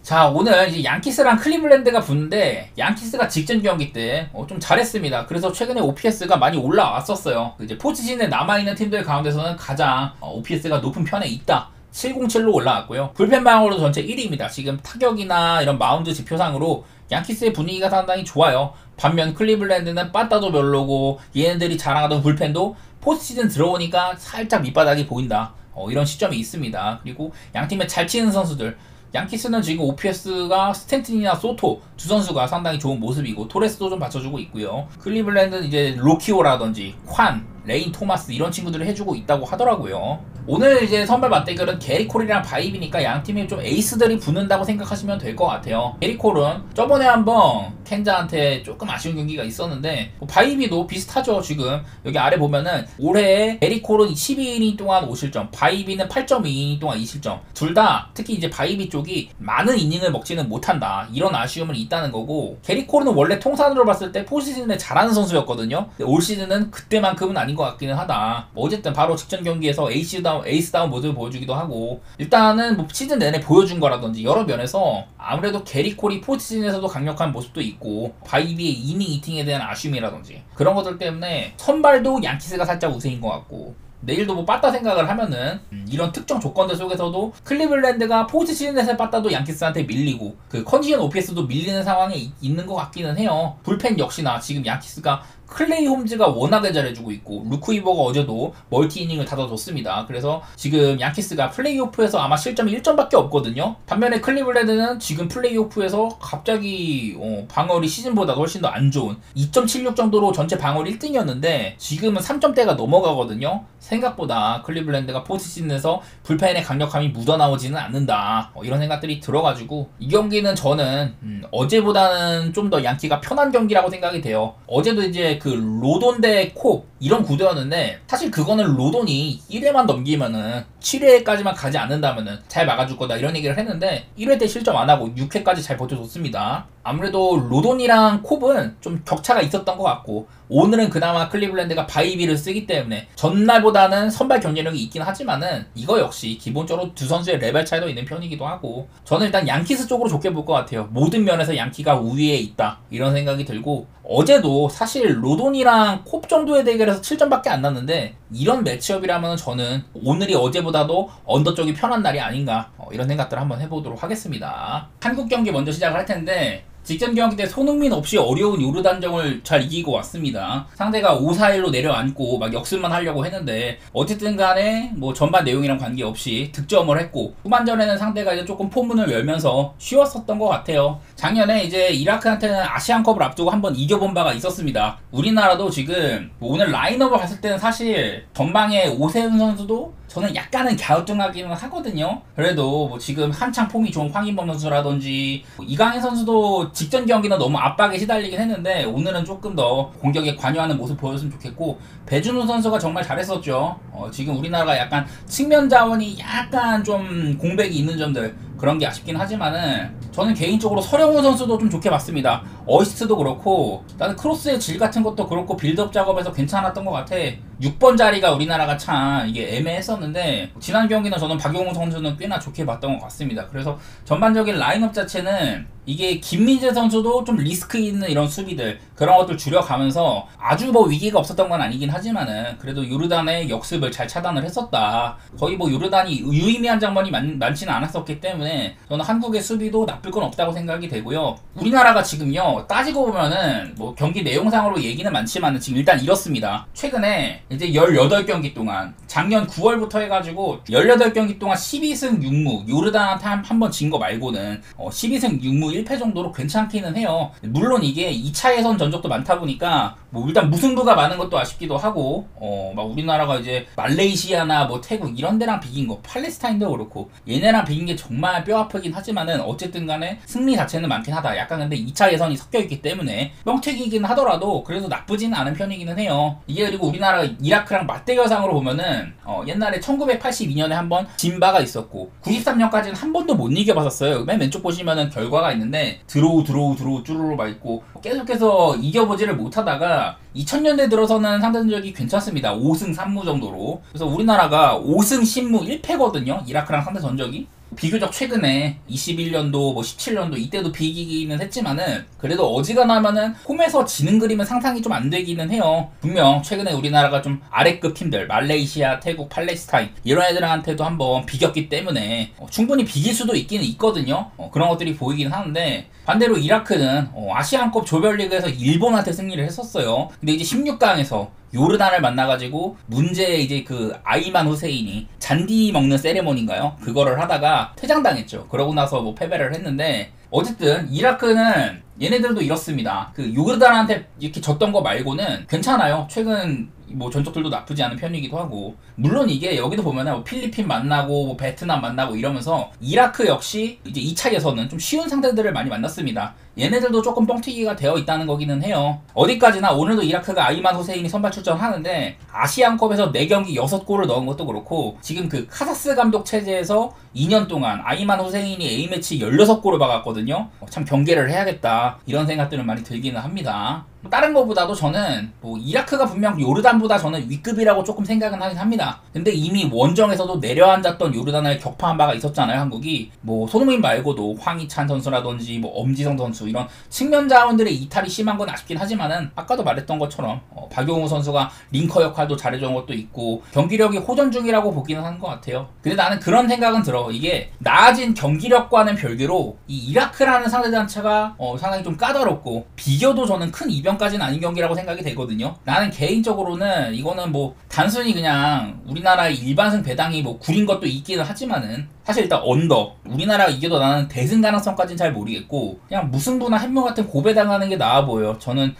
자, 오늘 이제 양키스랑 클리블랜드가 붙는데 양키스가 직전 경기 때 좀 잘했습니다. 그래서 최근에 OPS가 많이 올라왔었어요. 이제 포지션에 남아있는 팀들 가운데서는 가장 OPS가 높은 편에 있다. 707로 올라왔고요. 불펜 방어로 전체 1위입니다. 지금 타격이나 이런 마운드 지표상으로 양키스의 분위기가 상당히 좋아요. 반면 클리블랜드는 빠따도 별로고 얘네들이 자랑하던 불펜도 포스트시즌 들어오니까 살짝 밑바닥이 보인다. 이런 시점이 있습니다. 그리고 양팀에 잘 치는 선수들, 양키스는 지금 OPS가 스탠튼이나 소토 두 선수가 상당히 좋은 모습이고 토레스도 좀 받쳐주고 있고요. 클리블랜드는 이제 로키오라든지 콴, 레인 토마스 이런 친구들을 해주고 있다고 하더라고요. 오늘 이제 선발 맞대결은 게리콜이랑 바이비니까 양팀에 좀 에이스들이 붙는다고 생각하시면 될 것 같아요. 게리콜은 저번에 한번 켄자한테 조금 아쉬운 경기가 있었는데 바이비도 비슷하죠. 지금 여기 아래 보면은 올해 게리콜은 12이닝 동안 5실점, 바이비는 8.2이닝 동안 2실점. 둘 다 특히 이제 바이비 쪽이 많은 이닝을 먹지는 못한다. 이런 아쉬움은 있다는 거고, 게리콜은 원래 통산으로 봤을 때 포시즌에 잘하는 선수였거든요. 근데 올 시즌은 그때만큼은 아닌 것 같기는 하다. 어쨌든 바로 직전 경기에서 에이스다운 모습을 보여주기도 하고, 일단은 뭐 시즌 내내 보여준 거라든지 여러 면에서 아무래도 게리콜이 포지션에서도 강력한 모습도 있고 바이비의 이닝 이팅에 대한 아쉬움이라든지 그런 것들 때문에 선발도 양키스가 살짝 우세인 것 같고, 내일도 뭐 빠따 생각을 하면은 이런 특정 조건들 속에서도 클리블랜드가 포지션에서 빠따도 양키스한테 밀리고 그 컨디션 OPS도 밀리는 상황에 있는 것 같기는 해요. 불펜 역시나 지금 양키스가 클레이 홈즈가 워낙에 잘해주고 있고 루크이버가 어제도 멀티 이닝을 닫아줬습니다. 그래서 지금 양키스가 플레이오프에서 아마 실점이 1점밖에 없거든요. 반면에 클리블랜드는 지금 플레이오프에서 갑자기 방어율이 시즌보다 훨씬 더 안 좋은 2.76 정도로 전체 방어율 1등이었는데 지금은 3점대가 넘어가거든요. 생각보다 클리블랜드가 포스트시즌에서 불펜의 강력함이 묻어나오지는 않는다. 이런 생각들이 들어가지고 이 경기는 저는 어제보다는 좀 더 양키가 편한 경기라고 생각이 돼요. 어제도 이제 그 로돈 대 콥 이런 구도였는데 사실 그거는 로돈이 1회만 넘기면은 7회까지만 가지 않는다면은 잘 막아줄 거다 이런 얘기를 했는데 1회 때 실점 안 하고 6회까지 잘 버텨줬습니다. 아무래도 로돈이랑 콥은 좀 격차가 있었던 것 같고, 오늘은 그나마 클리블랜드가 바이비를 쓰기 때문에 전날보다는 선발 경쟁력이 있긴 하지만은 이거 역시 기본적으로 두 선수의 레벨 차이도 있는 편이기도 하고, 저는 일단 양키스 쪽으로 좋게 볼 것 같아요. 모든 면에서 양키가 우위에 있다 이런 생각이 들고, 어제도 사실 로돈이랑 콥 정도의 대결에서 7점밖에 안 났는데 이런 매치업이라면 저는 오늘이 어제보다도 언더 쪽이 편한 날이 아닌가 이런 생각들을 한번 해보도록 하겠습니다. 한국 경기 먼저 시작을 할 텐데, 직전 경기 때 손흥민 없이 어려운 요르단전을 잘 이기고 왔습니다. 상대가 5-4-1로 내려앉고 막 역습만 하려고 했는데 어쨌든 간에 뭐 전반 내용이랑 관계없이 득점을 했고, 후반전에는 상대가 이제 조금 포문을 열면서 쉬웠었던 것 같아요. 작년에 이제 이라크한테는 아시안컵을 앞두고 한번 이겨본 바가 있었습니다. 우리나라도 지금 뭐 오늘 라인업을 봤을 때는 사실 전방에 오세훈 선수도 저는 약간은 갸우뚱하기는 하거든요. 그래도 뭐 지금 한창 폼이 좋은 황인범 선수라든지 이강인 선수도 직전 경기는 너무 압박에 시달리긴 했는데 오늘은 조금 더 공격에 관여하는 모습 보였으면 좋겠고, 배준호 선수가 정말 잘했었죠. 지금 우리나라가 약간 측면 자원이 약간 좀 공백이 있는 점들 그런 게 아쉽긴 하지만은 저는 개인적으로 서령우 선수도 좀 좋게 봤습니다. 어시스트도 그렇고 나는 크로스의 질 같은 것도 그렇고 빌드업 작업에서 괜찮았던 것 같아. 6번 자리가 우리나라가 참 이게 애매했었는데 지난 경기는 저는 박용우 선수는 꽤나 좋게 봤던 것 같습니다. 그래서 전반적인 라인업 자체는 이게 김민재 선수도 좀 리스크 있는 이런 수비들 그런 것들 줄여가면서 아주 뭐 위기가 없었던 건 아니긴 하지만은 그래도 요르단의 역습을 잘 차단을 했었다. 거의 뭐 요르단이 유의미한 장면이 많지는 않았었기 때문에 저는 한국의 수비도 나쁠 건 없다고 생각이 되고요. 우리나라가 지금요 따지고 보면은 뭐 경기 내용상으로 얘기는 많지만은 지금 일단 이렇습니다. 최근에 이제 18경기 동안 작년 9월부터 해가지고 18경기 동안 12승 6무 요르단한테 한 번 진 거 말고는 12승 6무 1패 정도로 괜찮기는 해요. 물론 이게 2차 예선 전적도 많다 보니까 뭐 일단 무승부가 많은 것도 아쉽기도 하고 막 우리나라가 이제 말레이시아나 뭐 태국 이런 데랑 비긴 거, 팔레스타인도 그렇고 얘네랑 비긴 게 정말 뼈 아프긴 하지만은 어쨌든 간에 승리 자체는 많긴 하다. 약간 근데 2차 예선이 섞여 있기 때문에 뻥튀기긴 하더라도 그래도 나쁘지는 않은 편이기는 해요. 이게 그리고 우리나라가 이라크랑 맞대결상으로 보면은 옛날에 1982년에 한번 진 바가 있었고 93년까지는 한 번도 못 이겨봤었어요. 맨 왼쪽 보시면은 결과가 있는데 드로우 쭈루루 막 있고 계속해서 이겨보지를 못하다가 2000년대 들어서는 상대전적이 괜찮습니다. 5승 3무 정도로. 그래서 우리나라가 5승 10무 1패거든요. 이라크랑 상대 전적이. 비교적 최근에 21년도 뭐 17년도 이때도 비기기는 했지만은 그래도 어지간하면은 홈에서 지는 그림은 상상이 좀 안 되기는 해요. 분명 최근에 우리나라가 좀 아래급 팀들 말레이시아, 태국, 팔레스타인 이런 애들한테도 한번 비겼기 때문에 충분히 비길 수도 있기는 있거든요. 그런 것들이 보이긴 하는데 반대로 이라크는 아시안컵 조별리그에서 일본한테 승리를 했었어요. 근데 이제 16강에서 요르단을 만나가지고 문제의 이제 그 아이만 후세인이 잔디 먹는 세레모니인가요? 그거를 하다가 퇴장당했죠. 그러고 나서 뭐 패배를 했는데 어쨌든 이라크는 얘네들도 이렇습니다. 그 요르단한테 이렇게 졌던 거 말고는 괜찮아요. 최근 뭐 전적들도 나쁘지 않은 편이기도 하고 물론 이게 여기도 보면은 뭐 필리핀 만나고 뭐 베트남 만나고 이러면서 이라크 역시 이제 2차 예선은 좀 쉬운 상대들을 많이 만났습니다. 얘네들도 조금 뻥튀기가 되어 있다는 거기는 해요. 어디까지나 오늘도 이라크가 아이만 후세인이 선발 출전하는데 아시안컵에서 4경기 6골을 넣은 것도 그렇고 지금 그 카사스 감독 체제에서 2년 동안 아이만 후세인이 A매치 16골을 박았거든요. 참 경계를 해야겠다 이런 생각들은 많이 들기는 합니다. 다른 거보다도 저는 뭐 이라크가 분명 요르단보다 저는 위급이라고 조금 생각은 하긴 합니다. 근데 이미 원정에서도 내려앉았던 요르단을 격파한 바가 있었잖아요. 한국이 뭐 손흥민 말고도 황희찬 선수라든지 뭐 엄지성 선수 이런 측면 자원들의 이탈이 심한 건 아쉽긴 하지만은 아까도 말했던 것처럼 박용우 선수가 링커 역할도 잘해준 것도 있고 경기력이 호전 중이라고 보기는 하는 것 같아요. 근데 나는 그런 생각은 들어. 이게 나아진 경기력과는 별개로 이 이라크라는 상대 단체가 상당히 좀 까다롭고 비교도 저는 큰 이변까지는 아닌 경기라고 생각이 되거든요. 나는 개인적으로는 이거는 뭐 단순히 그냥 우리나라의 일반승 배당이 뭐 구린 것도 있기는 하지만은 사실 일단 언더 우리나라가 이겨도 나는 대승 가능성까지는 잘 모르겠고 그냥 무승부나 햄무 같은 고배당하는 게 나아 보여요.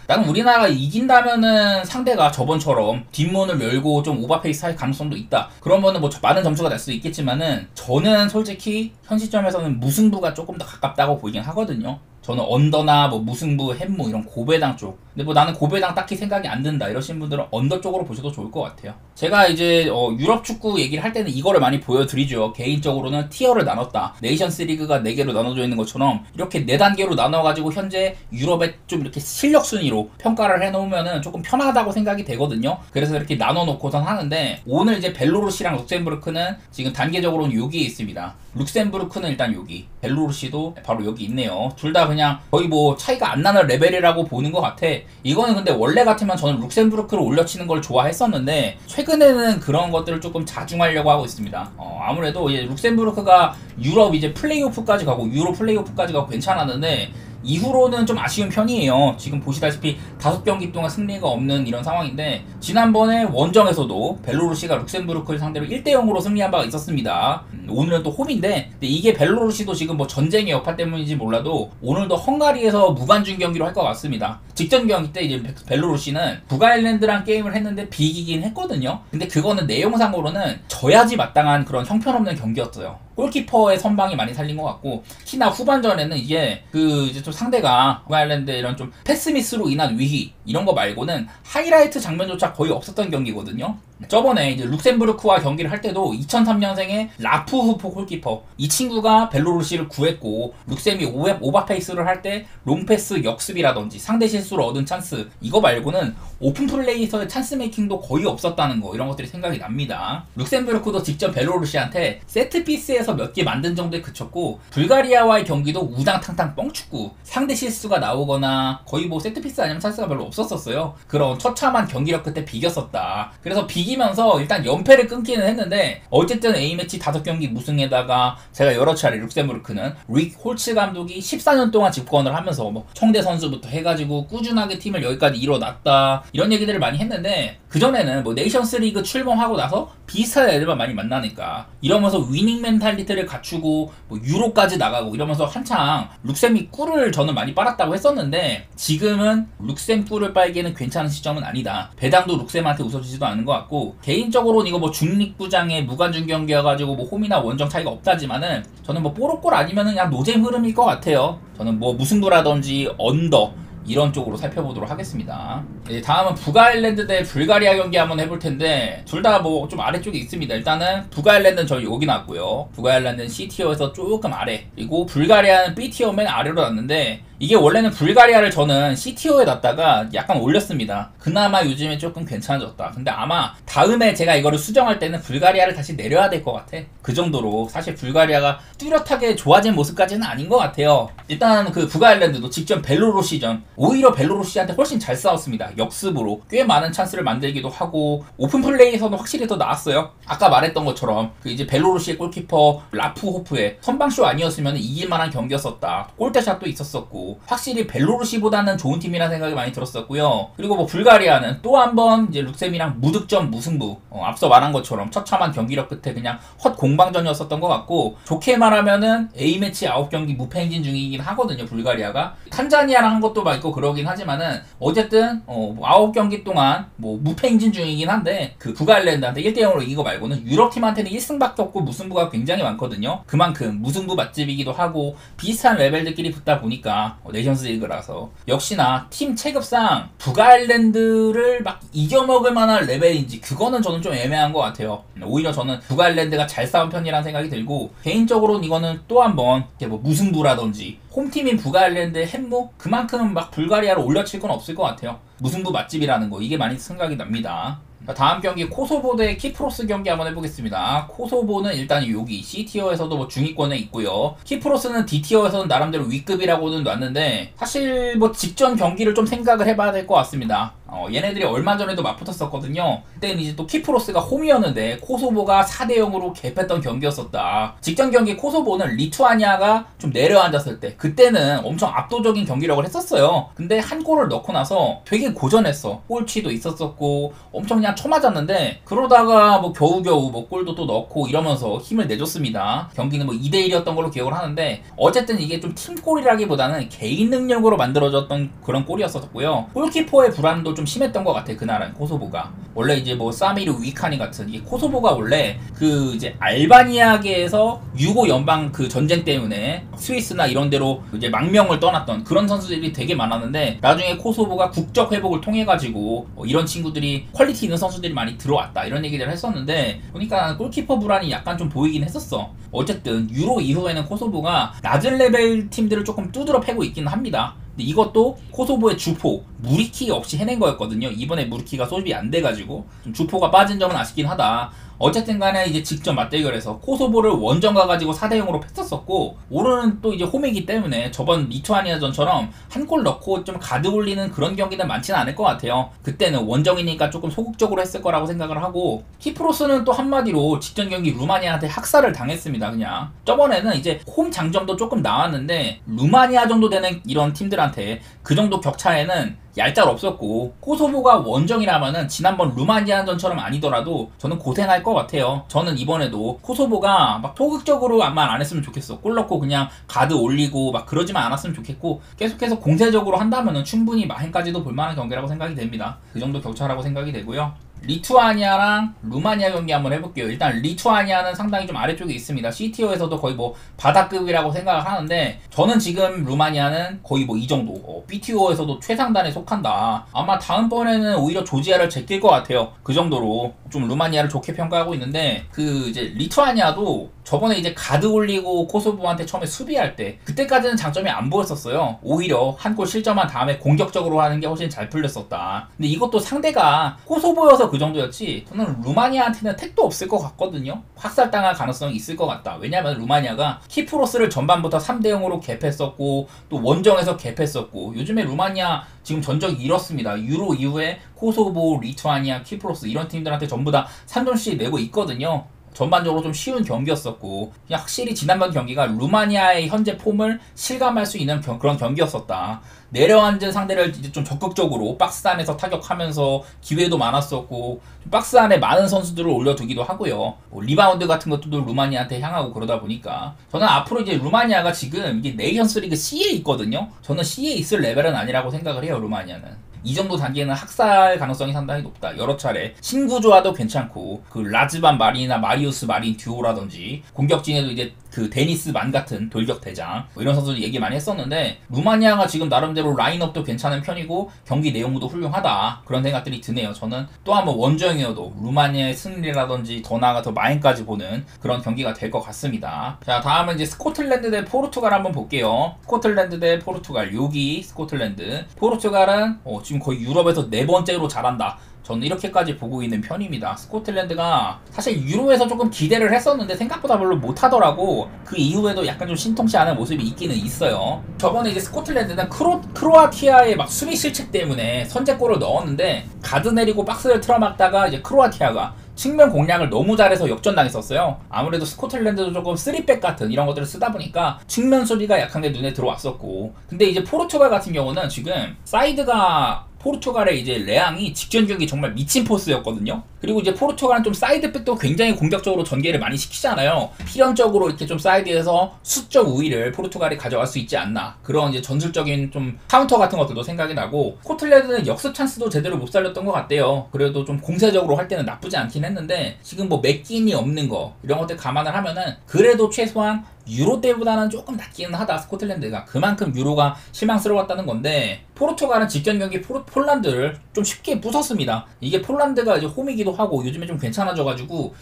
나는 우리나라가 이긴다면은 상대가 저번처럼 뒷문을 열고 좀 오버페이스 할 가능성도 있다. 그러면은 뭐 많은 점수가 날 수도 있겠지만은 저는 솔직히 현 시점에서는 무승부가 조금 더 가깝다고 보이긴 하거든요. 저는 언더나 뭐 무승부, 햄무 이런 고배당 쪽. 근데 뭐 나는 고배당 딱히 생각이 안 든다 이러신 분들은 언더 쪽으로 보셔도 좋을 것 같아요. 제가 이제 유럽 축구 얘기를 할 때는 이거를 많이 보여드리죠. 개인적으로는 티어를 나눴다. 네이션스 리그가 4개로 나눠져 있는 것처럼 이렇게 4단계로 나눠가지고 현재 유럽의 좀 이렇게 실력 순위로 평가를 해놓으면은 조금 편하다고 생각이 되거든요. 그래서 이렇게 나눠놓고선 하는데 오늘 이제 벨로루시랑 룩셈부르크는 지금 단계적으로는 여기에 있습니다. 룩셈부르크는 일단 여기, 벨로루시도 바로 여기 있네요. 둘 다 그냥 거의 뭐 차이가 안 나는 레벨이라고 보는 것 같아. 이거는 근데 원래 같으면 저는 룩셈부르크를 올려치는 걸 좋아했었는데 최근에는 그런 것들을 조금 자중하려고 하고 있습니다. 아무래도 이제 룩셈부르크가 유럽 이제 플레이오프까지 가고 유로 플레이오프까지 가고 괜찮았는데 이후로는 좀 아쉬운 편이에요. 지금 보시다시피 5경기 동안 승리가 없는 이런 상황인데 지난번에 원정에서도 벨로루시가 룩셈부르크를 상대로 1대0으로 승리한 바가 있었습니다. 오늘은 또 홈인데 근데 이게 벨로루시도 지금 뭐 전쟁의 여파 때문인지 몰라도 오늘도 헝가리에서 무관중 경기로 할 것 같습니다. 직전 경기 때 이제 벨로루시는 북아일랜드랑 게임을 했는데 비기긴 했거든요. 근데 그거는 내용상으로는 져야지 마땅한 그런 형편없는 경기였어요. 골키퍼의 선방이 많이 살린 것 같고 특히나 후반전에는 이제 이제 좀 상대가 북아일랜드 이런 좀 패스미스로 인한 위기 이런 거 말고는 하이라이트 장면조차 거의 없었던 경기거든요. 저번에 이제 룩셈부르크와 경기를 할 때도 2003년생의 라프후포 골키퍼 이 친구가 벨로루시를 구했고 룩셈이 오버페이스를 할 때 롱패스 역습이라든지 상대 실수로 얻은 찬스 이거 말고는 오픈플레이에서의 찬스 메이킹도 거의 없었다는 거 이런 것들이 생각이 납니다. 룩셈부르크도 직접 벨로루시한테 세트피스에서 몇 개 만든 정도에 그쳤고 불가리아와의 경기도 우당탕탕 뻥축구 상대 실수가 나오거나 거의 뭐 세트피스 아니면 찬스가 별로 없었어요. 그런 처참한 경기력 그때 비겼었다. 그래서 비기면서 일단 연패를 끊기는 했는데 어쨌든 A매치 5경기 무승에다가 제가 여러 차례 룩셈부르크는 릭 홀츠 감독이 14년 동안 집권을 하면서 뭐 청대 선수부터 해가지고 꾸준하게 팀을 여기까지 이뤄놨다 이런 얘기들을 많이 했는데 그전에는 뭐 네이션스 리그 출범하고 나서 비슷한 애들만 많이 만나니까 이러면서 위닝 멘탈리티를 갖추고 뭐 유로까지 나가고 이러면서 한창 룩셈이 꿀을 저는 많이 빨았다고 했었는데 지금은 룩셈 꿀을 빨기에는 괜찮은 시점은 아니다. 배당도 룩셈한테 웃어주지도 않은 것 같고 개인적으로는 이거 뭐 중립구장의 무관중 경기여가지고 뭐 홈이나 원정 차이가 없다지만은 저는 뭐 뽀록골 아니면은 그냥 노잼 흐름일 것 같아요. 저는 뭐 무승부라든지 언더 이런 쪽으로 살펴보도록 하겠습니다. 다음은 북아일랜드 대 불가리아 경기 한번 해볼 텐데 둘 다 뭐 좀 아래쪽에 있습니다. 일단은 북아일랜드는 저희 여기 놨고요. 북아일랜드는 C티어에서 조금 아래 그리고 불가리아는 B티어 맨 아래로 놨는데 이게 원래는 불가리아를 저는 CTO에 놨다가 약간 올렸습니다. 그나마 요즘에 조금 괜찮아졌다. 근데 아마 다음에 제가 이거를 수정할 때는 불가리아를 다시 내려야 될 것 같아. 그 정도로 사실 불가리아가 뚜렷하게 좋아진 모습까지는 아닌 것 같아요. 일단 그 북아일랜드도 직전 벨로루시전 오히려 벨로루시한테 훨씬 잘 싸웠습니다. 역습으로 꽤 많은 찬스를 만들기도 하고 오픈 플레이에서는 확실히 더 나았어요. 아까 말했던 것처럼 그 이제 벨로루시의 골키퍼 라프호프의 선방쇼 아니었으면 이길만한 경기였었다. 골대샷도 있었었고 확실히 벨로루시보다는 좋은 팀이라는 생각이 많이 들었었고요. 그리고 뭐 불가리아는 또 한 번 이제 룩셈이랑 무득점 무승부, 앞서 말한 것처럼 처참한 경기력 끝에 그냥 헛 공방전이었었던 것 같고, 좋게 말하면은 A매치 9경기 무패 행진 중이긴 하거든요. 불가리아가 탄자니아랑 한 것도 있고 그러긴 하지만은 어쨌든 9경기 동안 뭐 무패 행진 중이긴 한데 그 북아일랜드한테 1대0으로 이긴 거 말고는 유럽팀한테는 1승밖에 없고 무승부가 굉장히 많거든요. 그만큼 무승부 맛집이기도 하고 비슷한 레벨들끼리 붙다 보니까 네이션스 리그라서 역시나 팀 체급상 북아일랜드를 막 이겨먹을 만한 레벨인지 그거는 저는 좀 애매한 것 같아요. 오히려 저는 북아일랜드가 잘 싸운 편이라는 생각이 들고, 개인적으로는 이거는 또 한번 뭐 무승부라든지 홈팀인 북아일랜드의 햄무 그만큼 막 불가리아로 올려칠 건 없을 것 같아요. 무승부 맛집이라는 거 이게 많이 생각이 납니다. 다음 경기 코소보 대 키프로스 경기 한번 해보겠습니다. 코소보는 일단 여기 C티어에서도 뭐 중위권에 있고요. 키프로스는 D티어에서는 나름대로 위급이라고는 놨는데 사실 뭐 직전 경기를 좀 생각을 해봐야 될 것 같습니다. 얘네들이 얼마 전에도 맞붙었었거든요. 그때는 이제 또 키프로스가 홈이었는데 코소보가 4대0으로 개패했던 경기였었다. 직전 경기 코소보는 리투아니아가 좀 내려앉았을 때 그때는 엄청 압도적인 경기력을 했었어요. 근데 한 골을 넣고 나서 되게 고전했어. 골치도 있었었고 엄청 그냥 쳐맞았는데, 그러다가 뭐 겨우겨우 뭐 골도 또 넣고 이러면서 힘을 내줬습니다. 경기는 뭐 2대1이었던 걸로 기억을 하는데 어쨌든 이게 좀 팀골이라기보다는 개인 능력으로 만들어졌던 그런 골이었었고요. 골키퍼의 불안도 좀 심했던 것 같아. 그날은 코소보가 원래 이제 뭐 사미르 위카니 같은, 이 코소보가 원래 그 이제 알바니아계에서 유고 연방 그 전쟁 때문에 스위스나 이런 데로 이제 망명을 떠났던 그런 선수들이 되게 많았는데, 나중에 코소보가 국적 회복을 통해 가지고 이런 친구들이 퀄리티 있는 선수들이 많이 들어왔다 이런 얘기들을 했었는데, 보니까 골키퍼 불안이 약간 좀 보이긴 했었어. 어쨌든 유로 이후에는 코소보가 낮은 레벨 팀들을 조금 두드러 패고 있기는 합니다. 근데 이것도 코소보의 주포 무리키 없이 해낸 거였거든요. 이번에 무리키가 소집이 안 돼가지고 좀 주포가 빠진 점은 아쉽긴 하다. 어쨌든 간에 이제 직전 맞대결에서 코소보를 원정 가가지고 4대0으로 뺐었었고, 오늘은 또 이제 홈이기 때문에 저번 리투아니아전처럼 한 골 넣고 좀 가드 올리는 그런 경기는 많지는 않을 것 같아요. 그때는 원정이니까 조금 소극적으로 했을 거라고 생각을 하고, 키프로스는 또 한마디로 직전 경기 루마니아한테 학살을 당했습니다. 그냥 저번에는 이제 홈 장점도 조금 나왔는데 루마니아 정도 되는 이런 팀들한테 그 정도 격차에는 얄짤 없었고, 코소보가 원정이라면은 지난번 루마니아전처럼 아니더라도 저는 고생할 것 같아요. 저는 이번에도 코소보가 막 소극적으로만 안 했으면 좋겠어. 골 넣고 그냥 가드 올리고 막 그러지만 않았으면 좋겠고, 계속해서 공세적으로 한다면은 충분히 마행까지도 볼만한 경기라고 생각이 됩니다. 그 정도 격차라고 생각이 되고요. 리투아니아랑 루마니아 경기 한번 해볼게요. 일단 리투아니아는 상당히 좀 아래쪽에 있습니다. C티어에서도 거의 뭐 바닥급이라고 생각을 하는데, 저는 지금 루마니아는 거의 뭐 이 정도, B티어에서도 최상단에 속한다. 아마 다음번에는 오히려 조지아를 제낄 것 같아요. 그 정도로 좀 루마니아를 좋게 평가하고 있는데, 그 이제 리투아니아도 저번에 이제 가드 올리고 코소보한테 처음에 수비할 때 그때까지는 장점이 안 보였었어요. 오히려 한 골 실점한 다음에 공격적으로 하는 게 훨씬 잘 풀렸었다. 근데 이것도 상대가 코소보여서 그 정도였지, 저는 루마니아한테는 택도 없을 것 같거든요. 확살당할 가능성이 있을 것 같다. 왜냐면 루마니아가 키프로스를 전반부터 3대0으로 개패했었고 또 원정에서 개패했었고, 요즘에 루마니아 지금 전적이 이렇습니다. 유로 이후에 코소보, 리투아니아, 키프로스 이런 팀들한테 전부 다 3점씩 내고 있거든요. 전반적으로 좀 쉬운 경기였었고, 그냥 확실히 지난번 경기가 루마니아의 현재 폼을 실감할 수 있는 그런 경기였었다. 내려앉은 상대를 이제 좀 적극적으로 박스 안에서 타격하면서 기회도 많았었고, 박스 안에 많은 선수들을 올려두기도 하고요. 뭐 리바운드 같은 것도 루마니아한테 향하고 그러다 보니까 저는 앞으로 이제 루마니아가 지금 이게 네이션스리그 C에 있거든요. 저는 C에 있을 레벨은 아니라고 생각을 해요. 루마니아는 이 정도 단계는 학살 가능성이 상당히 높다. 여러 차례 신구조화도 괜찮고, 그 라즈반 마린이나 마리우스 마린 듀오라든지 공격진에도 이제 그 데니스 만 같은 돌격 대장 뭐 이런 선수들 얘기 많이 했었는데 루마니아가 지금 나름대로 라인업도 괜찮은 편이고 경기 내용도 훌륭하다 그런 생각들이 드네요. 저는 또 한번 원정이어도 루마니아의 승리라든지 더 나아가 더 마인까지 보는 그런 경기가 될 것 같습니다. 자, 다음은 이제 스코틀랜드 대 포르투갈 한번 볼게요. 스코틀랜드 대 포르투갈. 여기 스코틀랜드. 포르투갈은 지금 거의 유럽에서 네 번째로 잘한다. 저는 이렇게까지 보고 있는 편입니다. 스코틀랜드가 사실 유로에서 조금 기대를 했었는데 생각보다 별로 못하더라고. 그 이후에도 약간 좀 신통치 않은 모습이 있기는 있어요. 저번에 이제 스코틀랜드는 크로아티아의 막 수비 실책 때문에 선제골을 넣었는데 가드 내리고 박스를 틀어막다가 이제 크로아티아가 측면 공략을 너무 잘해서 역전당했었어요. 아무래도 스코틀랜드도 조금 3백 같은 이런 것들을 쓰다 보니까 측면 수비가 약한 게 눈에 들어왔었고, 근데 이제 포르투갈 같은 경우는 지금 사이드가 포르투갈의 이제 레앙이 직전 경기 정말 미친 포스였거든요. 그리고 이제 포르투갈은 좀 사이드백도 굉장히 공격적으로 전개를 많이 시키잖아요. 필연적으로 이렇게 좀 사이드에서 수적 우위를 포르투갈이 가져갈 수 있지 않나, 그런 이제 전술적인 좀 카운터 같은 것들도 생각이 나고, 스코틀랜드는 역습 찬스도 제대로 못 살렸던 것 같대요. 그래도 좀 공세적으로 할 때는 나쁘지 않긴 했는데 지금 뭐 맥긴이 없는 거 이런 것들 감안을 하면은 그래도 최소한 유로 때보다는 조금 낫기는 하다. 스코틀랜드가 그만큼 유로가 실망스러웠다는 건데, 포르투갈은 직전 경기 폴란드를 좀 쉽게 부쉈습니다. 이게 폴란드가 이제 홈이기도 하고 요즘에 좀 괜찮아져가지고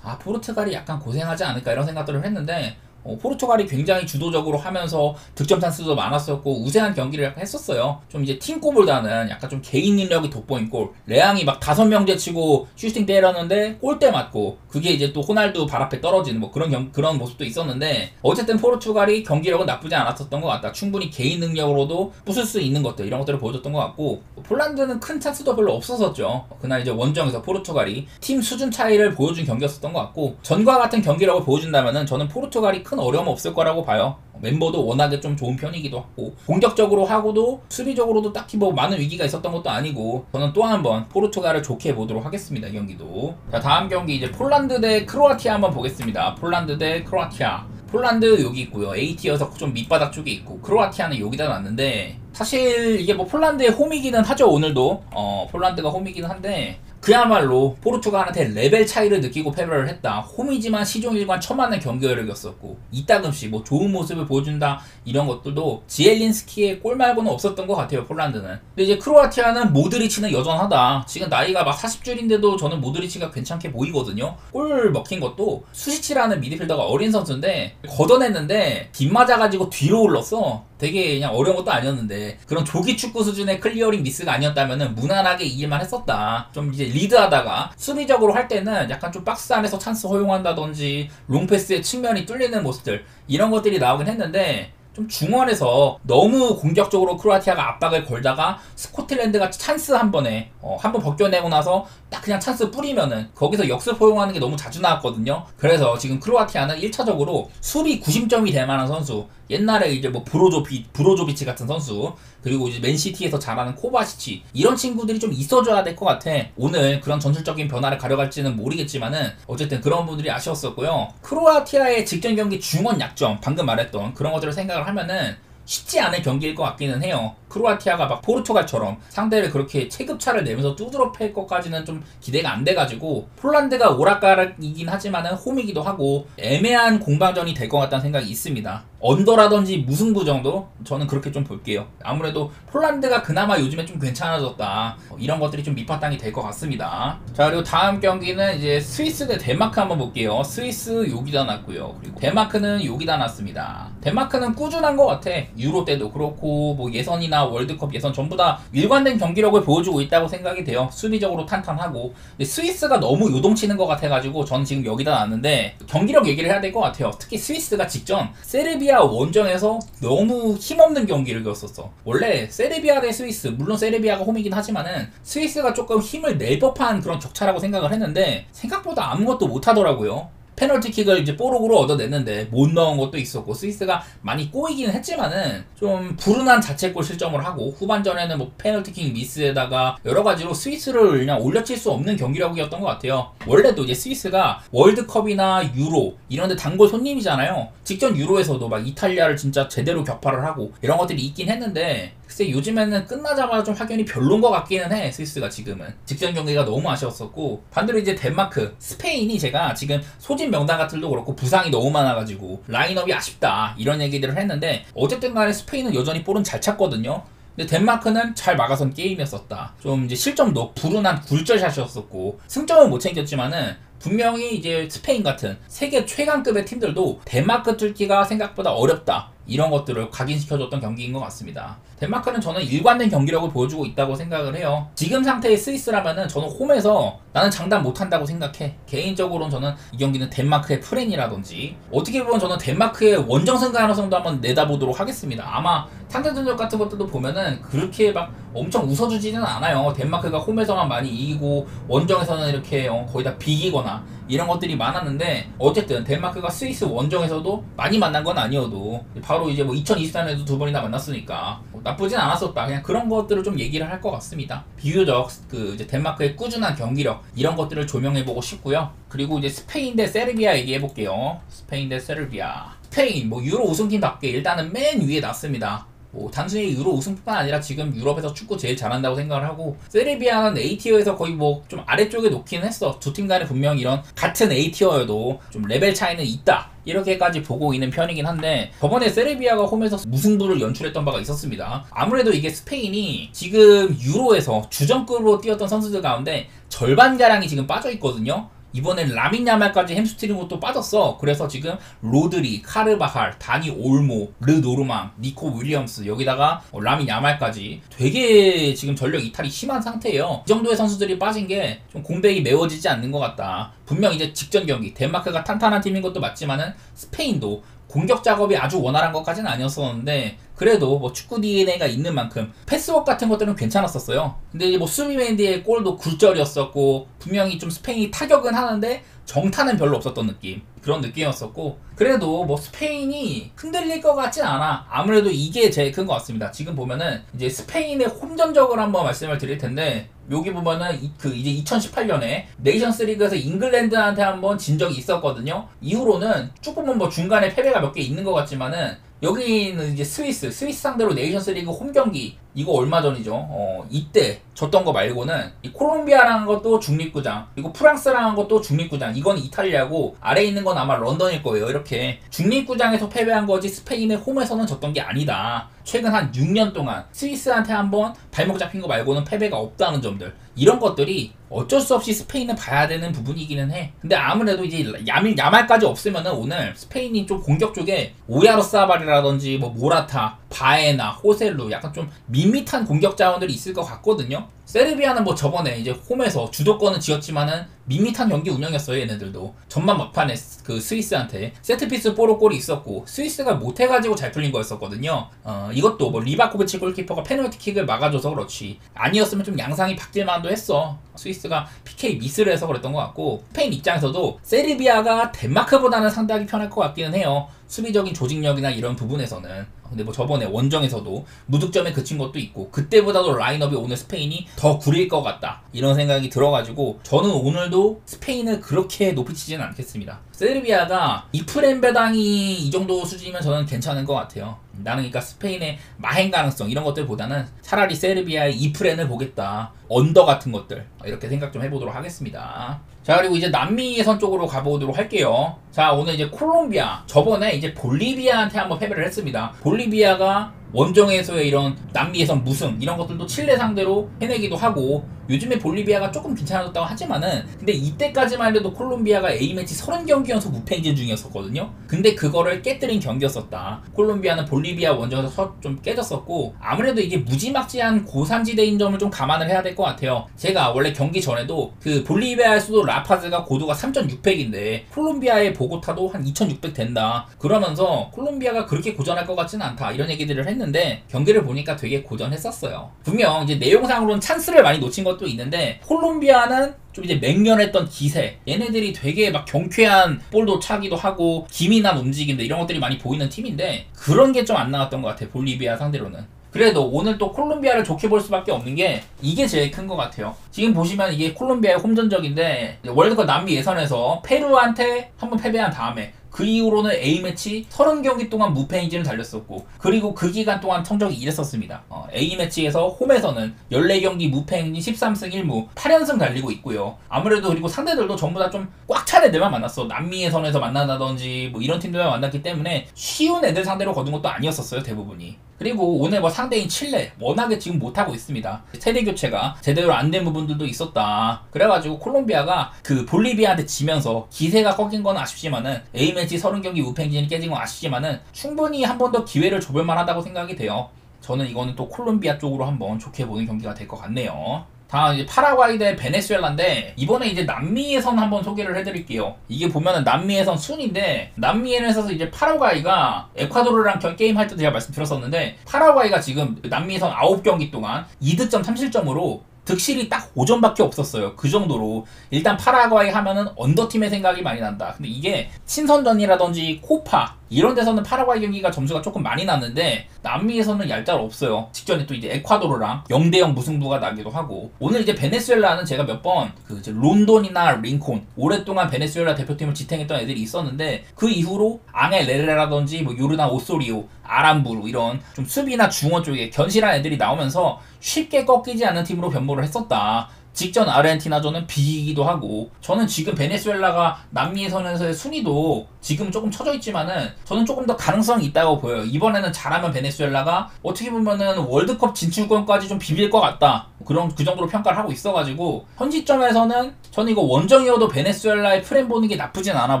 포르투갈이 약간 고생하지 않을까 이런 생각들을 했는데, 포르투갈이 굉장히 주도적으로 하면서 득점 찬스도 많았었고 우세한 경기를 약간 했었어요. 좀 이제 팀골보다는 약간 좀 개인 능력이 돋보인 골. 레앙이 막 5명 제치고 슈팅 때렸는데 골대 맞고 그게 이제 또 호날두 발 앞에 떨어지는 뭐 그런 모습도 있었는데, 어쨌든 포르투갈이 경기력은 나쁘지 않았었던 것 같다. 충분히 개인 능력으로도 부술 수 있는 것들 이런 것들을 보여줬던 것 같고, 폴란드는 큰 찬스도 별로 없었었죠. 그날 이제 원정에서 포르투갈이 팀 수준 차이를 보여준 경기였었던 것 같고, 전과 같은 경기력을 보여준다면은 저는 포르투갈이 큰 어려움 없을 거라고 봐요. 멤버도 워낙에 좀 좋은 편이기도 하고 공격적으로 하고도 수비적으로도 딱히 뭐 많은 위기가 있었던 것도 아니고, 저는 또 한번 포르투갈을 좋게 보도록 하겠습니다. 이 경기도. 자, 다음 경기 이제 폴란드 대 크로아티아 한번 보겠습니다. 폴란드 대 크로아티아. 폴란드 여기 있고요. A티어서 좀 밑바닥 쪽에 있고, 크로아티아는 여기다 놨는데, 사실 이게 뭐 폴란드의 홈이기는 하죠. 오늘도 폴란드가 홈이기는 한데 그야말로 포르투갈한테 레벨 차이를 느끼고 패배를 했다. 홈이지만 시종일관 처맞는 경기력이었었고, 이따금씩 뭐 좋은 모습을 보여준다 이런 것들도 지엘린스키의 골 말고는 없었던 것 같아요. 폴란드는. 근데 이제 크로아티아는 모드리치는 여전하다. 지금 나이가 막 40줄인데도 저는 모드리치가 괜찮게 보이거든요. 골 먹힌 것도 수시치라는 미드필더가 어린 선수인데 걷어냈는데 빗맞아가지고 뒤로 올랐어. 되게 그냥 어려운 것도 아니었는데, 그런 조기 축구 수준의 클리어링 미스가 아니었다면은 무난하게 이길만 했었다. 좀 이제 리드하다가 수비적으로 할 때는 약간 좀 박스 안에서 찬스 허용한다든지 롱패스의 측면이 뚫리는 모습들 이런 것들이 나오긴 했는데, 좀 중원에서 너무 공격적으로 크로아티아가 압박을 걸다가 스코틀랜드가 찬스 한 번에 한 번 벗겨내고 나서 딱 그냥 찬스 뿌리면은 거기서 역습 허용하는 게 너무 자주 나왔거든요. 그래서 지금 크로아티아는 1차적으로 수비 구심점이 될 만한 선수, 옛날에 이제 뭐 브로조비치 같은 선수, 그리고 이제 맨시티에서 잘하는 코바시치, 이런 친구들이 좀 있어줘야 될 것 같아. 오늘 그런 전술적인 변화를 가져갈지는 모르겠지만은 어쨌든 그런 분들이 아쉬웠었고요. 크로아티아의 직전 경기 중원 약점, 방금 말했던 그런 것들을 생각을 하면은 쉽지 않은 경기일 것 같기는 해요. 크로아티아가 막 포르투갈처럼 상대를 그렇게 체급차를 내면서 두드러 팰 것까지는 좀 기대가 안 돼가지고, 폴란드가 오락가락이긴 하지만은 홈이기도 하고 애매한 공방전이 될 것 같다는 생각이 있습니다. 언더라든지 무승부 정도? 저는 그렇게 좀 볼게요. 아무래도 폴란드가 그나마 요즘에 좀 괜찮아졌다. 이런 것들이 좀 밑바탕이 될 것 같습니다. 자, 그리고 다음 경기는 이제 스위스 대 덴마크 한번 볼게요. 스위스 여기다 놨고요. 그리고 덴마크는 여기다 놨습니다. 덴마크는 꾸준한 것 같아. 유로 때도 그렇고 뭐 예선이나 월드컵 예선 전부 다 일관된 경기력을 보여주고 있다고 생각이 돼요. 수비적으로 탄탄하고. 근데 스위스가 너무 요동치는 것 같아가지고 저는 지금 여기다 놨는데, 경기력 얘기를 해야 될 것 같아요. 특히 스위스가 직전 세르비아 원정에서 너무 힘없는 경기를 이겼었어. 원래 세르비아 대 스위스, 물론 세르비아가 홈이긴 하지만은 스위스가 조금 힘을 낼 법한 그런 격차라고 생각을 했는데 생각보다 아무것도 못하더라고요. 페널티킥을 이제 뽀록으로 얻어냈는데 못 넣은 것도 있었고, 스위스가 많이 꼬이기는 했지만은 좀 불운한 자책골 실점을 하고, 후반전에는 뭐 페널티킥 미스에다가 여러가지로 스위스를 그냥 올려칠 수 없는 경기력이었던 것 같아요. 원래도 이제 스위스가 월드컵이나 유로 이런데 단골 손님이잖아요. 직전 유로에서도 막 이탈리아를 진짜 제대로 격파를 하고 이런 것들이 있긴 했는데, 글쎄 요즘에는 끝나자마자 좀 확연히 별론 것 같기는 해. 스위스가 지금은 직전 경기가 너무 아쉬웠었고, 반대로 이제 덴마크, 스페인이 제가 지금 소집 수비 명단 같은도 그렇고 부상이 너무 많아가지고 라인업이 아쉽다 이런 얘기들을 했는데 어쨌든 간에 스페인은 여전히 볼은 잘 찼거든요. 근데 덴마크는 잘 막아선 게임이었었다. 좀 이제 실점도 불운한 굴절샷이었었고 승점은 못 챙겼지만은 분명히 이제 스페인 같은 세계 최강급의 팀들도 덴마크 뚫기가 생각보다 어렵다. 이런 것들을 각인시켜줬던 경기인 것 같습니다. 덴마크는 저는 일관된 경기력을 보여주고 있다고 생각을 해요. 지금 상태의 스위스라면은 저는 홈에서 나는 장담 못한다고 생각해. 개인적으로는 저는 이 경기는 덴마크의 프렌이라든지 어떻게 보면 저는 덴마크의 원정승 가능성도 한번 내다보도록 하겠습니다. 아마 상대전적 같은 것들도 보면은 그렇게 막 엄청 웃어주지는 않아요. 덴마크가 홈에서만 많이 이기고 원정에서는 이렇게 거의 다 비기거나 이런 것들이 많았는데 어쨌든 덴마크가 스위스 원정에서도 많이 만난 건 아니어도 바로 이제 뭐 2023년에도 두 번이나 만났으니까 나쁘진 않았었다. 그냥 그런 것들을 좀 얘기를 할 것 같습니다. 비교적 그 이제 덴마크의 꾸준한 경기력 이런 것들을 조명해보고 싶고요. 그리고 이제 스페인 대 세르비아 얘기해볼게요. 스페인 대 세르비아. 스페인 뭐 유로 우승팀답게 일단은 맨 위에 놨습니다. 뭐 단순히 유로 우승뿐만 아니라 지금 유럽에서 축구 제일 잘한다고 생각을 하고 세르비아는 A티어에서 거의 뭐 좀 아래쪽에 놓기는 했어. 두 팀 간에 분명히 이런 같은 A티어여도 좀 레벨 차이는 있다. 이렇게까지 보고 있는 편이긴 한데 저번에 세르비아가 홈에서 무승부를 연출했던 바가 있었습니다. 아무래도 이게 스페인이 지금 유로에서 주전급으로 뛰었던 선수들 가운데 절반가량이 지금 빠져있거든요. 이번엔 라민 야말까지 햄스트링으로 또 빠졌어. 그래서 지금 로드리, 카르바할, 다니 올모, 르 노르망, 니코 윌리엄스 여기다가 라민 야말까지 되게 지금 전력 이탈이 심한 상태예요. 이 정도의 선수들이 빠진 게 좀 공백이 메워지지 않는 것 같다. 분명 이제 직전 경기 덴마크가 탄탄한 팀인 것도 맞지만은 스페인도 공격 작업이 아주 원활한 것까지는 아니었었는데 그래도 뭐 축구 DNA가 있는 만큼 패스워크 같은 것들은 괜찮았었어요. 근데 뭐 수비맨디의 골도 굴절이었었고 분명히 좀 스페인이 타격은 하는데 정타는 별로 없었던 느낌 그런 느낌이었었고 그래도 뭐 스페인이 흔들릴 것 같진 않아. 아무래도 이게 제일 큰 것 같습니다. 지금 보면은 이제 스페인의 홈전적을 한번 말씀을 드릴 텐데 여기 보면은 이제 2018년에 네이션스 리그에서 잉글랜드한테 한번 진 적이 있었거든요. 이후로는 쭉 보면 뭐 중간에 패배가 몇 개 있는 것 같지만은 여기는 이제 스위스 상대로 네이션스 리그 홈 경기 이거 얼마 전이죠. 이때 졌던 거 말고는 이 콜롬비아라는 것도 중립구장 그리고 프랑스라는 것도 중립구장 이건 이탈리아고 아래에 있는 건 아마 런던일 거예요. 이렇게 중립구장에서 패배한 거지 스페인의 홈에서는 졌던 게 아니다. 최근 한 6년 동안 스위스한테 한번 발목 잡힌 거 말고는 패배가 없다는 점들 이런 것들이 어쩔 수 없이 스페인은 봐야 되는 부분이기는 해. 근데 아무래도 이제 야말까지 없으면은 오늘 스페인이 좀 공격 쪽에 오야로사발이라든지 뭐 모라타, 바에나, 호셀루 약간 좀 밋밋한 공격 자원들이 있을 것 같거든요. 세르비아는 뭐 저번에 이제 홈에서 주도권은 쥐었지만은 밋밋한 경기 운영이었어요. 얘네들도 전반 막판에 그 스위스한테 세트피스 뽀로골이 있었고 스위스가 못해가지고 잘 풀린 거였었거든요. 이것도 뭐 리바코비치 골키퍼가 페널티킥을 막아줘서 그렇지 아니었으면 좀 양상이 바뀔 만도 했어. 스위스가 PK 미스를 해서 그랬던 것 같고 스페인 입장에서도 세르비아가 덴마크보다는 상당히 편할 것 같기는 해요. 수비적인 조직력이나 이런 부분에서는. 근데 뭐 저번에 원정에서도 무득점에 그친 것도 있고 그때보다도 라인업이 오늘 스페인이 더 구릴 것 같다 이런 생각이 들어가지고 저는 오늘도 스페인을 그렇게 높이 치지는 않겠습니다. 세르비아가 이프렘배당이 이 정도 수준이면 저는 괜찮은 것 같아요. 나는 그러니까 스페인의 마행 가능성 이런 것들보다는 차라리 세르비아의 이프렌을 보겠다. 언더 같은 것들 이렇게 생각 좀 해보도록 하겠습니다. 자 그리고 이제 남미 예선 쪽으로 가보도록 할게요. 자 오늘 이제 콜롬비아 저번에 이제 볼리비아한테 한번 패배를 했습니다. 볼리비아가 원정에서의 이런 남미 예선 무승 이런 것들도 칠레 상대로 해내기도 하고 요즘에 볼리비아가 조금 괜찮아졌다고 하지만은 근데 이때까지만 해도 콜롬비아가 A매치 30경기 연속 무패 행진 중이었었거든요. 근데 그거를 깨뜨린 경기였었다. 콜롬비아는 볼리비아 원정에서 좀 깨졌었고 아무래도 이게 무지막지한 고산지대인 점을 좀 감안을 해야 될 것 같아요. 제가 원래 경기 전에도 그 볼리비아의 수도 라파즈가 고도가 3600인데 콜롬비아의 보고타도 한 2600 된다. 그러면서 콜롬비아가 그렇게 고전할 것 같지는 않다. 이런 얘기들을 했는데 경기를 보니까 되게 고전했었어요. 분명 이제 내용상으로는 찬스를 많이 놓친 것도 있는데 콜롬비아는 좀 이제 맹렬했던 기세 얘네들이 되게 막 경쾌한 볼도 차기도 하고 기민한 움직임들 이런 것들이 많이 보이는 팀인데 그런 게 좀 안 나왔던 것 같아. 볼리비아 상대로는. 그래도 오늘 또 콜롬비아를 좋게 볼 수밖에 없는 게 이게 제일 큰 것 같아요. 지금 보시면 이게 콜롬비아의 홈전적인데 월드컵 남미 예선에서 페루한테 한번 패배한 다음에 그 이후로는 A매치 30경기 동안 무패 행진을 달렸었고, 그리고 그 기간 동안 성적이 이랬었습니다. A매치에서 홈에서는 14경기 무패 행진 13승 1무 8연승 달리고 있고요. 아무래도 그리고 상대들도 전부 다 좀 꽉 찬 애들만 만났어. 남미의 선에서 만난다든지 뭐 이런 팀들만 만났기 때문에 쉬운 애들 상대로 거둔 것도 아니었었어요, 대부분이. 그리고 오늘 뭐 상대인 칠레 워낙에 지금 못하고 있습니다. 세대 교체가 제대로 안 된 부분들도 있었다. 그래가지고 콜롬비아가 그 볼리비아한테 지면서 기세가 꺾인 건 아쉽지만은 A매치 30경기 무패 행진이 깨진 건 아쉽지만은 충분히 한 번 더 기회를 줘볼 만하다고 생각이 돼요. 저는 이거는 또 콜롬비아 쪽으로 한번 좋게 보는 경기가 될 것 같네요. 다음 이제 파라과이 대 베네수엘라인데, 이번에 이제 남미에선 한번 소개를 해드릴게요. 이게 보면은 남미에선 순인데, 남미에서 이제 파라과이가 에콰도르랑 게임 할 때도 제가 말씀드렸었는데, 파라과이가 지금 남미에선 9경기 동안 2득점 3실점으로 득실이 딱 5점밖에 없었어요. 그 정도로 일단 파라과이 하면은 언더팀의 생각이 많이 난다. 근데 이게 친선전이라든지 코파 이런 데서는 파라과이 경기가 점수가 조금 많이 났는데, 남미에서는 얄짤 없어요. 직전에 또 이제 에콰도르랑 0대0 무승부가 나기도 하고, 오늘 이제 베네수엘라는 제가 몇 번 그 이제 론돈이나 링콘 오랫동안 베네수엘라 대표팀을 지탱했던 애들이 있었는데, 그 이후로 앙헬 레레라든지 뭐 요르단 오소리오, 아람부르 이런 좀 수비나 중원 쪽에 견실한 애들이 나오면서 쉽게 꺾이지 않는 팀으로 변모를 했었다. 직전 아르헨티나전은 비기기도 하고, 저는 지금 베네수엘라가 남미에선에서의 순위도 지금 조금 처져 있지만은 저는 조금 더 가능성이 있다고 보여요. 이번에는 잘하면 베네수엘라가 어떻게 보면은 월드컵 진출권까지 좀 비빌 것 같다. 그 정도로 평가를 하고 있어가지고, 현 시점에서는 저는 이거 원정이어도 베네수엘라의 프렌 보는 게 나쁘진 않아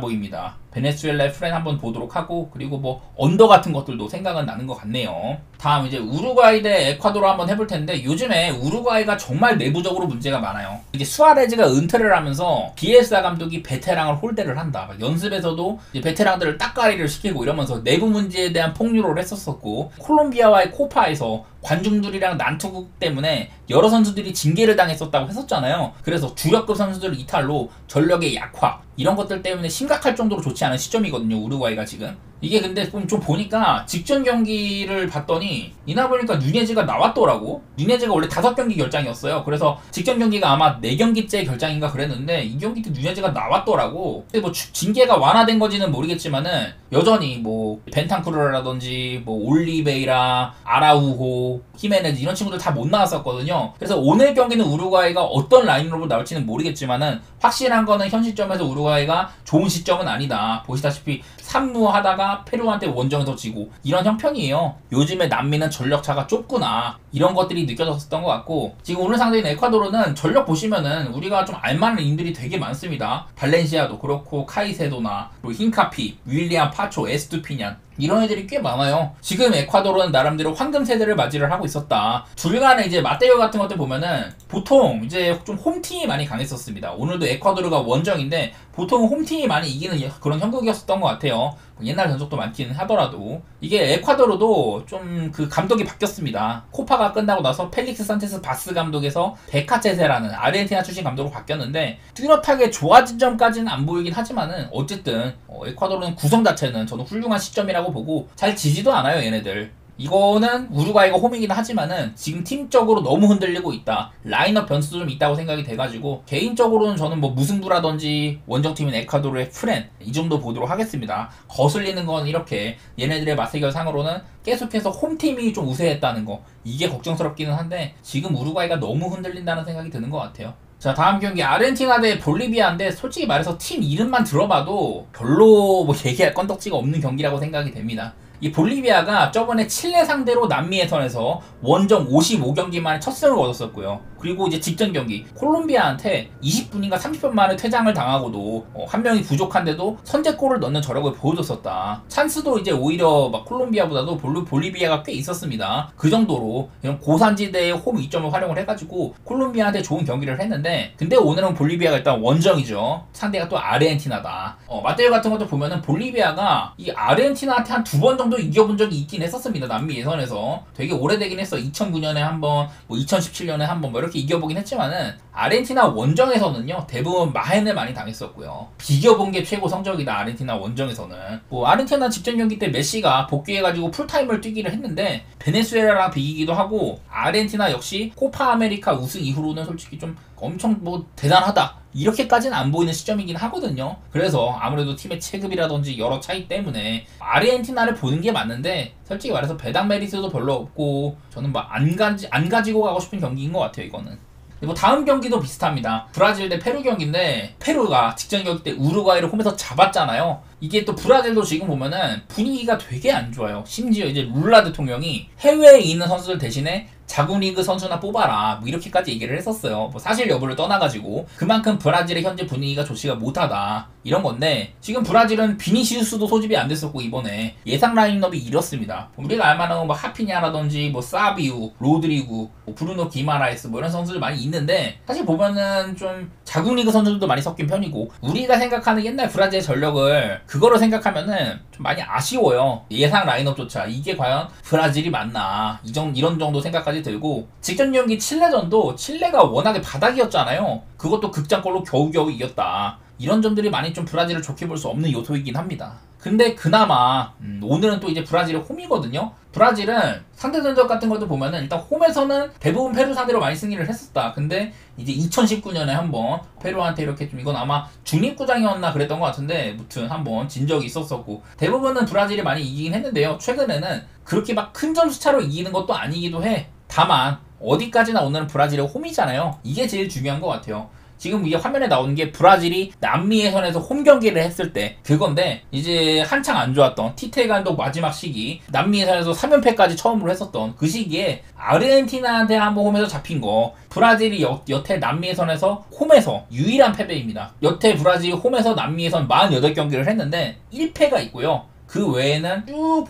보입니다. 베네수엘라의 프렌 한번 보도록 하고, 그리고 뭐 언더 같은 것들도 생각은 나는 것 같네요. 다음 이제 우루과이 대 에콰도르 한번 해볼 텐데, 요즘에 우루과이가 정말 내부적으로 문제가 많아요. 이제 수아레즈가 은퇴를 하면서 비엘사 감독이 베테랑을 홀대를 한다. 막 연습에서도 이제 베테랑들을 딱가리를 시키고 이러면서 내부 문제에 대한 폭로를 했었었고, 콜롬비아와의 코파에서 관중들이랑 난투극 때문에 여러 선수들이 징계를 당했었다고 했었잖아요. 그래서 주력급 선수들 이탈로 전력의 약화 이런 것들 때문에 심각할 정도로 좋지 않은 시점이거든요, 우루과이가 지금. 이게 근데 좀 보니까 직전 경기를 봤더니 이나 보니까 누네즈가 나왔더라고. 누네즈가 원래 5경기 결장이었어요. 그래서 직전 경기가 아마 4경기째 결장인가 그랬는데, 이 경기 때 누네즈가 나왔더라고. 근데 뭐 징계가 완화된 건지는 모르겠지만은 여전히 뭐 벤탄쿠르라든지 뭐 올리베이라, 아라우호, 히메네즈 이런 친구들 다 못 나왔었거든요. 그래서 오늘 경기는 우루과이가 어떤 라인으로 나올지는 모르겠지만은, 확실한 거는 현 시점에서 우루과이가 좋은 시점은 아니다. 보시다시피 3무 하다가 페루한테 원정에서 지고 이런 형편이에요. 요즘에 남미는 전력차가 좁구나, 이런 것들이 느껴졌었던 것 같고, 지금 오늘 상대인 에콰도르는 전력 보시면은 우리가 좀 알만한 인들이 되게 많습니다. 발렌시아도 그렇고, 카이세도나 그리고 힌카피, 윌리안 파초, 에스투피냔 이런 애들이 꽤 많아요. 지금 에콰도르는 나름대로 황금 세대를 맞이를 하고 있었다. 둘간에 이제 맞대결 같은 것들 보면은 보통 이제 좀 홈팀이 많이 강했었습니다. 오늘도 에콰도르가 원정인데 보통 홈팀이 많이 이기는 그런 형국이었었던 것 같아요. 옛날 전적도 많기는 하더라도. 이게 에콰도르도 좀 그 감독이 바뀌었습니다. 코파가 끝나고 나서 펠릭스 산체스 바스 감독에서 베카체세라는 아르헨티나 출신 감독으로 바뀌었는데, 뚜렷하게 좋아진 점까지는 안 보이긴 하지만은 어쨌든 에콰도르는 구성 자체는 저는 훌륭한 시점이라고 보고, 잘 지지도 않아요, 얘네들. 이거는 우루과이가 홈이긴 하지만은 지금 팀적으로 너무 흔들리고 있다. 라인업 변수도 좀 있다고 생각이 돼가지고, 개인적으로는 저는 뭐 무승부라든지 원정팀인 에콰도르의 프렌 이 정도 보도록 하겠습니다. 거슬리는 건 이렇게 얘네들의 맞대결 상으로는 계속해서 홈팀이 좀 우세했다는 거, 이게 걱정스럽기는 한데 지금 우루과이가 너무 흔들린다는 생각이 드는 것 같아요. 자, 다음 경기 아르헨티나 대 볼리비아인데, 솔직히 말해서 팀 이름만 들어봐도 별로 뭐 얘기할 건덕지가 없는 경기라고 생각이 됩니다. 이 볼리비아가 저번에 칠레 상대로 남미 예선에서 원정 55경기 만에 첫 승을 얻었었고요. 그리고 이제 직전 경기 콜롬비아한테 20분인가 30분 만에 퇴장을 당하고도 한 명이 부족한데도 선제골을 넣는 저력을 보여줬었다. 찬스도 이제 오히려 막 콜롬비아보다도 볼리비아가 꽤 있었습니다. 그 정도로 이런 고산지대의 홈 이점을 활용을 해가지고 콜롬비아한테 좋은 경기를 했는데, 근데 오늘은 볼리비아가 일단 원정이죠. 상대가 또 아르헨티나다. 맞대결 같은 것도 보면은 볼리비아가 이 아르헨티나한테 한 2번 정도 이겨본 적이 있긴 했었습니다. 남미 예선에서 되게 오래되긴 했어. 2009년에 한번, 뭐 2017년에 한번 뭐 이렇게 이겨보긴 했지만은, 아르헨티나 원정에서는요 대부분 마헨을 많이 당했었고요. 비겨본 게 최고 성적이다, 아르헨티나 원정에서는. 뭐 아르헨티나 직전 경기 때 메시가 복귀해가지고 풀타임을 뛰기를 했는데 베네수엘라랑 비기기도 하고, 아르헨티나 역시 코파 아메리카 우승 이후로는 솔직히 좀 엄청 뭐 대단하다 이렇게까지는 안 보이는 시점이긴 하거든요. 그래서 아무래도 팀의 체급이라든지 여러 차이 때문에 아르헨티나를 보는 게 맞는데, 솔직히 말해서 배당 메리트도 별로 없고 저는 뭐 안 가지고 가고 싶은 경기인 것 같아요, 이거는. 뭐 다음 경기도 비슷합니다. 브라질 대 페루 경기인데, 페루가 직전 경기 때 우루과이를 홈에서 잡았잖아요. 이게 또 브라질도 지금 보면은 분위기가 되게 안 좋아요. 심지어 이제 룰라 대통령이 해외에 있는 선수들 대신에 자국 리그 선수나 뽑아라, 뭐 이렇게까지 얘기를 했었어요. 뭐 사실 여부를 떠나가지고 그만큼 브라질의 현재 분위기가 좋지가 못하다, 이런 건데, 지금 브라질은 비니시우스도 소집이 안 됐었고 이번에 예상 라인업이 이렇습니다. 우리가 알만한 뭐 하피냐라든지 뭐 사비우, 로드리구, 뭐 브루노 기마라이스, 뭐 이런 선수들 많이 있는데, 사실 보면은 좀 자국 리그 선수들도 많이 섞인 편이고, 우리가 생각하는 옛날 브라질의 전력을 그거로 생각하면은 좀 많이 아쉬워요. 예상 라인업조차 이게 과연 브라질이 맞나, 이런 정도 생각까지 들고, 직전 경기 칠레전도 칠레가 워낙에 바닥이었잖아요. 그것도 극장골로 겨우겨우 이겼다. 이런 점들이 많이 좀 브라질을 좋게 볼 수 없는 요소이긴 합니다. 근데 그나마 오늘은 또 이제 브라질의 홈이거든요. 브라질은 상대 전적 같은 것도 보면은 일단 홈에서는 대부분 페루 상대로 많이 승리를 했었다. 근데 이제 2019년에 한번 페루한테 이렇게 좀, 이건 아마 중립구장이었나 그랬던 것 같은데, 무튼 한번 진 적이 있었었고, 대부분은 브라질이 많이 이기긴 했는데요. 최근에는 그렇게 막 큰 점수 차로 이기는 것도 아니기도 해. 다만 어디까지나 오늘은 브라질의 홈이잖아요. 이게 제일 중요한 것 같아요. 지금 이게 화면에 나오는 게 브라질이 남미 예선에서 홈 경기를 했을 때 그건데, 이제 한창 안 좋았던 티테 감독 마지막 시기, 남미 예선에서 3연패까지 처음으로 했었던 그 시기에 아르헨티나한테 한번 홈에서 잡힌 거, 브라질이 여태 남미 예선에서 홈에서 유일한 패배입니다. 여태 브라질이 홈에서 남미 예선 48경기를 했는데 1패가 있고요. 그 외에는 쭉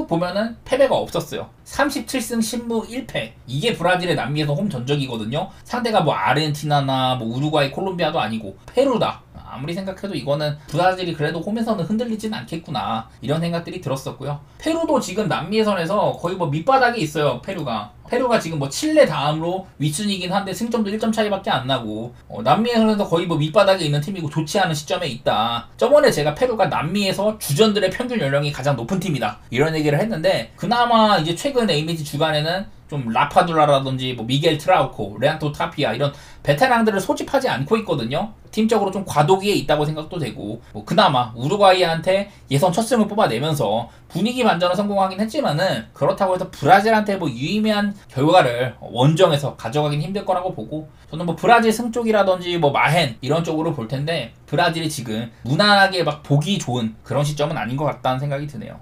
보면은 패배가 없었어요. 37승 10무 1패. 이게 브라질의 남미에서 홈 전적이거든요. 상대가 뭐 아르헨티나나 뭐 우루과이, 콜롬비아도 아니고 페루다. 아무리 생각해도 이거는 브라질이 그래도 홈에서는 흔들리진 않겠구나, 이런 생각들이 들었었고요. 페루도 지금 남미 예선에서 거의 뭐 밑바닥에 있어요. 페루가 지금 뭐 칠레 다음으로 윗순위이긴 한데 승점도 1점 차이밖에 안 나고, 남미 예선에서 거의 뭐 밑바닥에 있는 팀이고 좋지 않은 시점에 있다. 저번에 제가 페루가 남미에서 주전들의 평균 연령이 가장 높은 팀이다, 이런 얘기를 했는데, 그나마 이제 최근 A매치 주간에는 좀 라파둘라라든지 뭐 미겔 트라우코, 레안토 타피아, 이런 베테랑들을 소집하지 않고 있거든요. 팀적으로 좀 과도기에 있다고 생각도 되고, 뭐 그나마 우루과이한테 예선 첫 승을 뽑아내면서 분위기 반전을 성공하긴 했지만은, 그렇다고 해서 브라질한테 뭐 유의미한 결과를 원정에서 가져가긴 힘들 거라고 보고, 저는 뭐 브라질 승 쪽이라든지 뭐 마헨 이런 쪽으로 볼 텐데, 브라질이 지금 무난하게 막 보기 좋은 그런 시점은 아닌 것 같다는 생각이 드네요.